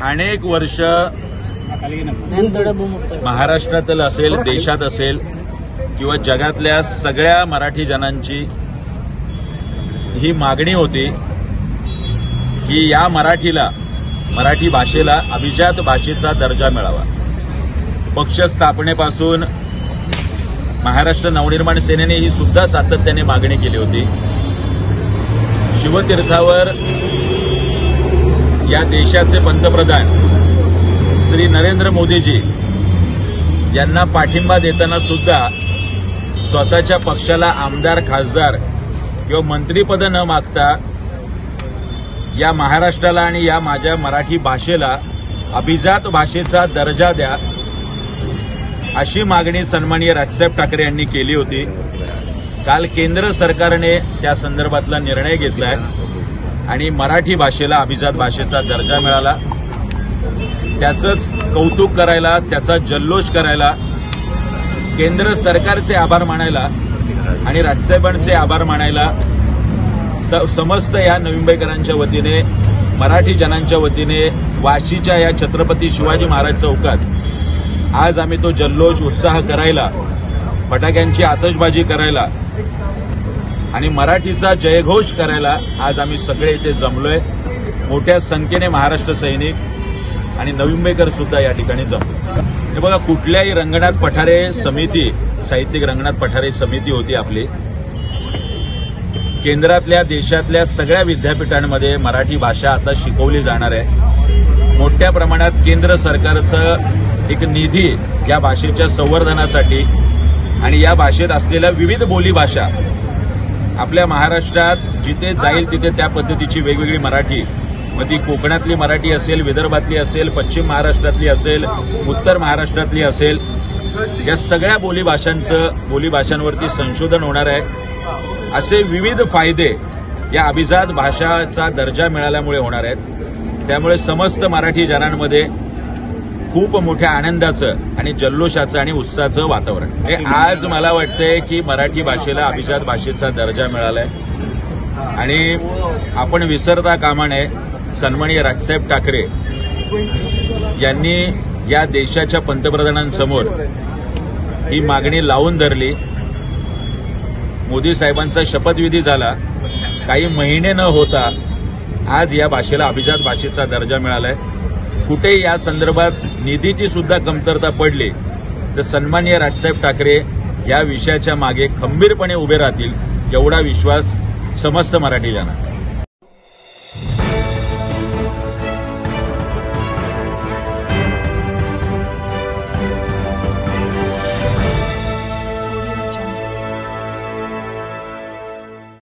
अनेक वर्ष महाराष्ट्रातील असेल, देशात असेल किंवा जगातल्या सगळ्या मराठी जनांची ही मागणी होती की या मराठी भाषेला अभिजात भाषेचा दर्जा मिळावा। पक्ष स्थापनेपासून महाराष्ट्र नवनिर्माण सेनेने ही सुद्धा सातत्याने मागणी केली होती। शिवतीर्थावर या देशाचे पंतप्रधान श्री नरेंद्र मोदीजी यांना पाठिंबा देताना सुद्धा स्वतःच्या पक्षाला आमदार, खासदार किंवा मंत्रीपद न मागता या महाराष्ट्राला आणि या माझ्या मराठी भाषेला अभिजात भाषेचा दर्जा द्या, अशी मागणी सन्माननीय राजसाहेब ठाकरे यांनी केली होती। काल केंद्र सरकारने त्या संदर्भातला निर्णय घेतलाय आणि मराठी भाषेला अभिजात भाषेचा दर्जा मिळाला। त्याचंच कौतुक करायला, त्याचा जल्लोष करायला, केंद्र सरकारचे आभार मानायला आणि राजसाहेबांचे आभार मानायला समस्त या नवी मुंबईकरांच्या वतीने, मराठी जनांच्या वतीने वाशीच्या या छत्रपती शिवाजी महाराज चौकात आज आम्ही तो जल्लोष, उत्साह करायला, फटाक्यांची आतषबाजी करायला आणि मराठीचा जयघोष करायला आज आम्ही सगळे इथे जमलोय। मोठ्या संख्येने महाराष्ट्र सैनिक आणि नवी मुंबईकर सुद्धा या ठिकाणी जमले। हे बघा, कुठल्याही रंगनाथ पठारे समिती, साहित्यिक रंगनाथ पठारे समिती होती आपली, केंद्रातल्या देशातल्या सगळ्या विद्यापीठांमध्ये मराठी भाषा आता शिकवली जाणार आहे। मोठ्या प्रमाणात केंद्र सरकारचं एक निधी या भाषेच्या संवर्धनासाठी आणि या भाषेत असलेल्या विविध बोलीभाषा आपल्या महाराष्ट्रात जिथे जाईल तिथे त्या पद्धतीची वेगवेगळी मराठी, मग ती कोकणातली मराठी असेल, विदर्भातली असेल, पश्चिम महाराष्ट्रातली असेल, उत्तर महाराष्ट्रातली असेल, या सगळ्या बोलीभाषांवरती संशोधन होणार आहे। असे विविध फायदे या अभिजात भाषाचा दर्जा मिळाल्यामुळे होणार आहेत। त्यामुळे समस्त मराठी जनांमध्ये खूप मोठ्या आनंदाचं आणि जल्लोषाचं आणि उत्साहाचं वातावरण हे आज मला वाटतंय की मराठी भाषेला अभिजात भाषेचा दर्जा मिळालाय आणि आपण विसरता कामा नये। सन्माननीय राजसाहेब ठाकरे यांनी या देशाच्या पंतप्रधानांसमोर ही मागणी लावून धरली। मोदी साहेबांचा शपथविधी झाला, काही महिने न होता आज या भाषेला अभिजात भाषेचा दर्जा मिळालाय। कुठेही या संदर्भात निधीची सुद्धा कमतरता पडली तर सन्माननीय राजसाहेब ठाकरे या विषयाच्या मागे खंबीरपणे उभे राहतील, एवढा विश्वास समस्त मराठी जनांना।